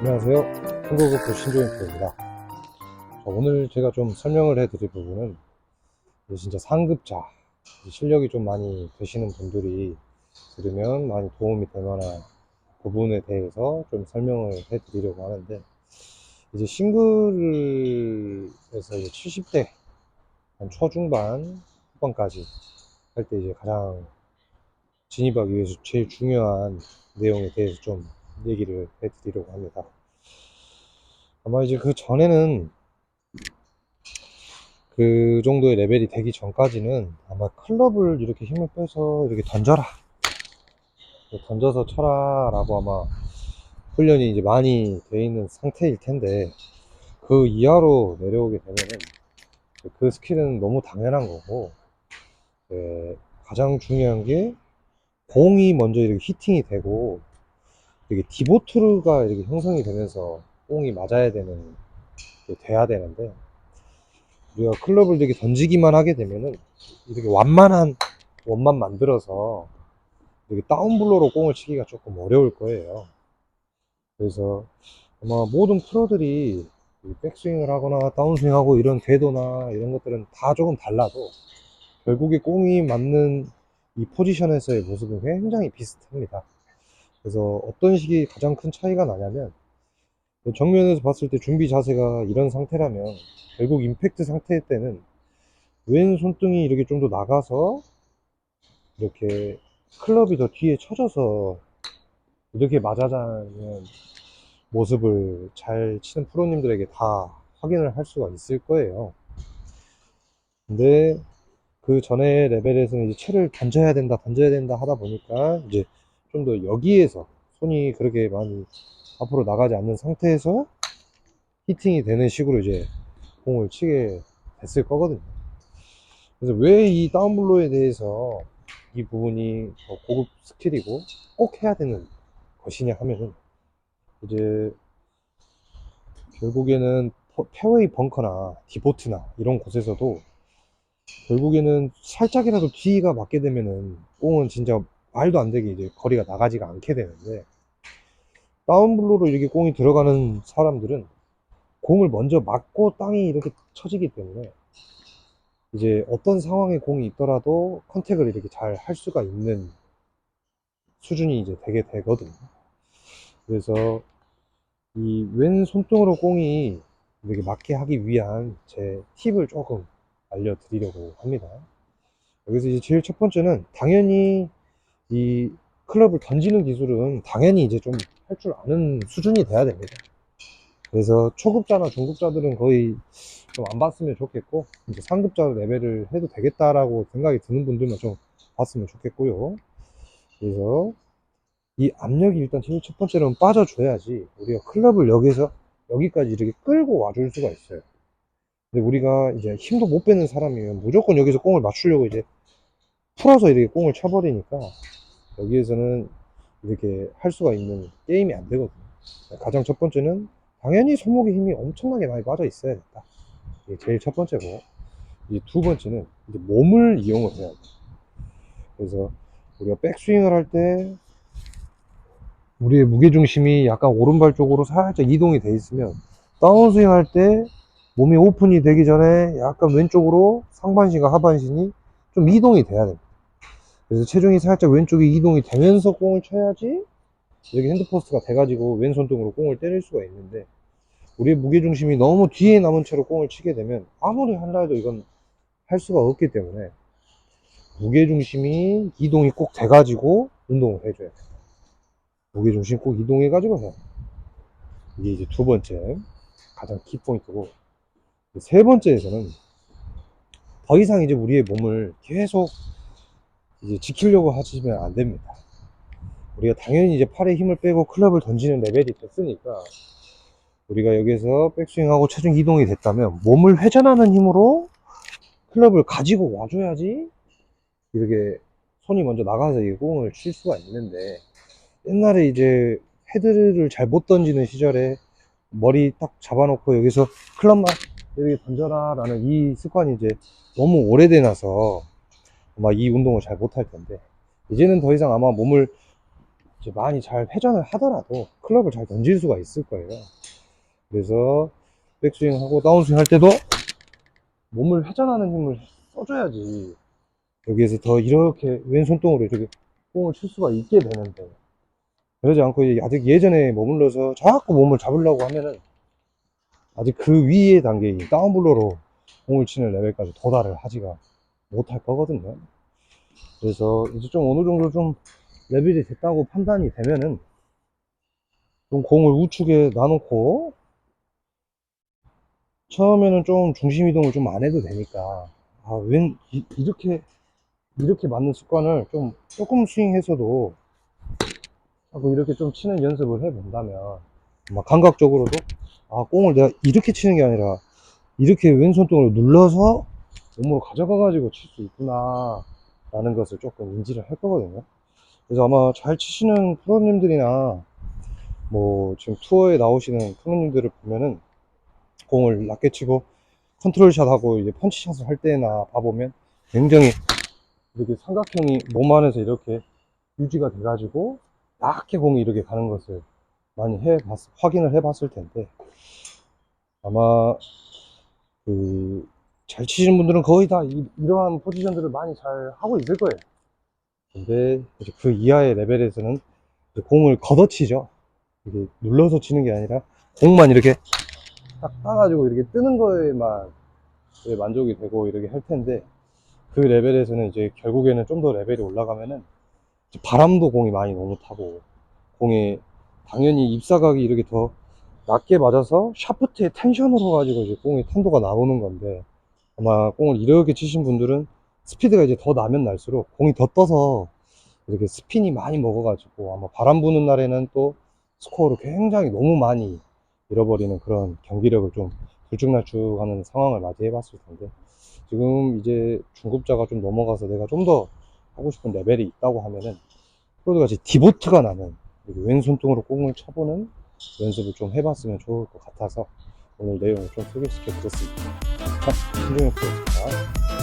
안녕하세요. 한국어프 신조인 프로입니다. 오늘 제가 좀 설명을 해드릴 부분은 진짜 상급자, 실력이 좀 많이 되시는 분들이 들으면 많이 도움이 될 만한 부분에 대해서 좀 설명을 해드리려고 하는데, 이제 싱글에서 이제 70대 한 초중반 후반까지 할 때 이제 가장 진입하기 위해서 제일 중요한 내용에 대해서 좀 얘기를 해드리려고 합니다. 아마 이제 그 전에는 그 정도의 레벨이 되기 전까지는 아마 클럽을 이렇게 힘을 빼서 이렇게 던져서 쳐라 라고 아마 훈련이 이제 많이 돼 있는 상태일 텐데, 그 이하로 내려오게 되면은 그 스킬은 너무 당연한 거고, 가장 중요한 게 공이 먼저 이렇게 히팅이 되고 이게 디보트가 이렇게 형성이 되면서 공이 맞아야 되는 게 돼야 되는데, 우리가 클럽을 이렇게 던지기만 하게 되면은 이렇게 완만한 원만 만들어서 이렇게 다운블로로 공을 치기가 조금 어려울 거예요. 그래서 아마 모든 프로들이 백스윙을 하거나 다운스윙하고 이런 궤도나 이런 것들은 다 조금 달라도 결국에 공이 맞는 이 포지션에서의 모습은 굉장히 비슷합니다. 그래서 어떤 식이 가장 큰 차이가 나냐면, 정면에서 봤을 때 준비 자세가 이런 상태라면 결국 임팩트 상태일 때는 왼 손등이 이렇게 좀 더 나가서 이렇게 클럽이 더 뒤에 쳐져서 이렇게 맞아자는 모습을 잘 치는 프로님들에게 다 확인을 할 수가 있을 거예요. 근데 그 전에 레벨에서는 이제 채를 던져야 된다 하다 보니까 이제 좀 더 여기에서 손이 그렇게 많이 앞으로 나가지 않는 상태에서 히팅이 되는 식으로 이제 공을 치게 됐을 거거든요. 그래서 왜 이 다운블로에 대해서 이 부분이 고급 스킬이고 꼭 해야 되는 것이냐 하면은, 이제 결국에는 페어웨이 벙커나 디보트나 이런 곳에서도 결국에는 살짝이라도 뒤가 맞게 되면은 공은 진짜 말도 안 되게 이제 거리가 나가지가 않게 되는데, 다운블로로 이렇게 공이 들어가는 사람들은 공을 먼저 맞고 땅이 이렇게 쳐지기 때문에 이제 어떤 상황에 공이 있더라도 컨택을 이렇게 잘 할 수가 있는 수준이 이제 되게 되거든요. 그래서 이 왼 손등으로 공이 이렇게 맞게 하기 위한 제 팁을 조금 알려드리려고 합니다. 여기서 이제 제일 첫 번째는, 당연히 이 클럽을 던지는 기술은 당연히 이제 좀 할 줄 아는 수준이 돼야 됩니다. 그래서 초급자나 중급자들은 거의 좀 안 봤으면 좋겠고, 이제 상급자 레벨을 해도 되겠다라고 생각이 드는 분들만 좀 봤으면 좋겠고요. 그래서 이 압력이 일단 제일 첫 번째로는 빠져줘야지 우리가 클럽을 여기서 여기까지 이렇게 끌고 와줄 수가 있어요. 근데 우리가 이제 힘도 못 빼는 사람이면 무조건 여기서 공을 맞추려고 이제 풀어서 이렇게 공을 쳐버리니까 여기에서는 이렇게 할 수가 있는 게임이 안 되거든요. 가장 첫 번째는 당연히 손목에 힘이 엄청나게 많이 빠져 있어야 된다. 이게 제일 첫 번째고, 이제 두 번째는 이제 몸을 이용을 해야 돼. 그래서 우리가 백스윙을 할 때 우리의 무게중심이 약간 오른발 쪽으로 살짝 이동이 돼 있으면, 다운스윙 할 때 몸이 오픈이 되기 전에 약간 왼쪽으로 상반신과 하반신이 좀 이동이 돼야 됩니다. 그래서 체중이 살짝 왼쪽에 이동이 되면서 공을 쳐야지 이렇게 핸드포스트가 돼가지고 왼손등으로 공을 때릴 수가 있는데, 우리의 무게중심이 너무 뒤에 남은 채로 공을 치게 되면 아무리 한다 해도 이건 할 수가 없기 때문에 무게중심이 이동이 꼭 돼가지고 운동을 해줘야 돼요. 무게중심 꼭 이동해가지고 해요. 이게 이제 두 번째 가장 키포인트고, 세 번째에서는 더 이상 이제 우리의 몸을 계속 이제 지키려고 하시면 안 됩니다. 우리가 당연히 이제 팔에 힘을 빼고 클럽을 던지는 레벨이 됐으니까, 우리가 여기서 백스윙하고 체중 이동이 됐다면 몸을 회전하는 힘으로 클럽을 가지고 와줘야지 이렇게 손이 먼저 나가서 이 공을 칠 수가 있는데, 옛날에 이제 헤드를 잘 못 던지는 시절에 머리 딱 잡아놓고 여기서 클럽만 이렇게 던져라 라는 이 습관이 이제 너무 오래돼 나서 아마 이 운동을 잘 못할 텐데, 이제는 더 이상 아마 몸을 이제 많이 잘 회전을 하더라도 클럽을 잘 던질 수가 있을 거예요. 그래서 백스윙 하고 다운스윙 할 때도 몸을 회전하는 힘을 써줘야지 여기에서 더 이렇게 왼손등으로 이렇게 공을 칠 수가 있게 되는데, 그러지 않고 아직 예전에 머물러서 자꾸 몸을 잡으려고 하면은 아직 그 위의 단계인 다운블로로 공을 치는 레벨까지 도달을 하지가 못할 거거든요. 그래서 이제 좀 어느 정도 좀 레벨이 됐다고 판단이 되면은 좀 공을 우측에 놔놓고 처음에는 좀 중심 이동을 좀 안 해도 되니까, 이렇게 맞는 습관을 좀 조금 스윙해서도 하고 이렇게 좀 치는 연습을 해 본다면 아마 감각적으로도 공을 내가 이렇게 치는 게 아니라 이렇게 왼손등으로 눌러서 몸으로 가져가 가지고 칠 수 있구나 라는 것을 조금 인지를 할 거거든요. 그래서 아마 잘 치시는 프로님들이나 뭐 지금 투어에 나오시는 프로님들을 보면은 공을 낮게 치고 컨트롤샷 하고 이제 펀치샷을 할 때나 봐보면 굉장히 이렇게 삼각형이 몸 안에서 이렇게 유지가 돼 가지고 낮게 공이 이렇게 가는 것을 많이 확인을 해 봤을 텐데, 아마 잘 치시는 분들은 거의 다 이러한 포지션들을 많이 잘 하고 있을 거예요. 근데 이제 그 이하의 레벨에서는 이제 공을 걷어치죠. 이게 눌러서 치는 게 아니라 공만 이렇게 딱 따가지고 이렇게 뜨는 거에만 만족이 되고 이렇게 할 텐데, 그 레벨에서는 이제 결국에는 좀 더 레벨이 올라가면은 이제 바람도 공이 많이 너무 타고, 공에 당연히 입사각이 이렇게 더 낮게 맞아서 샤프트의 텐션으로 가지고 이제 공의 탄도가 나오는 건데, 아마 공을 이렇게 치신 분들은 스피드가 이제 더 나면 날수록 공이 더 떠서 이렇게 스핀이 많이 먹어가지고 아마 바람 부는 날에는 또 스코어를 굉장히 너무 많이 잃어버리는 그런 경기력을 좀 들쭉날쭉하는 상황을 맞이해 봤을 텐데, 지금 이제 중급자가 좀 넘어가서 내가 좀 더 하고 싶은 레벨이 있다고 하면은 프로들같이 디보트가 나는 왼손등으로 공을 쳐보는 연습을 좀 해봤으면 좋을 것 같아서 오늘 내용을 좀 소개시켜 드렸습니다. 자, 신종혁 프로였습니다.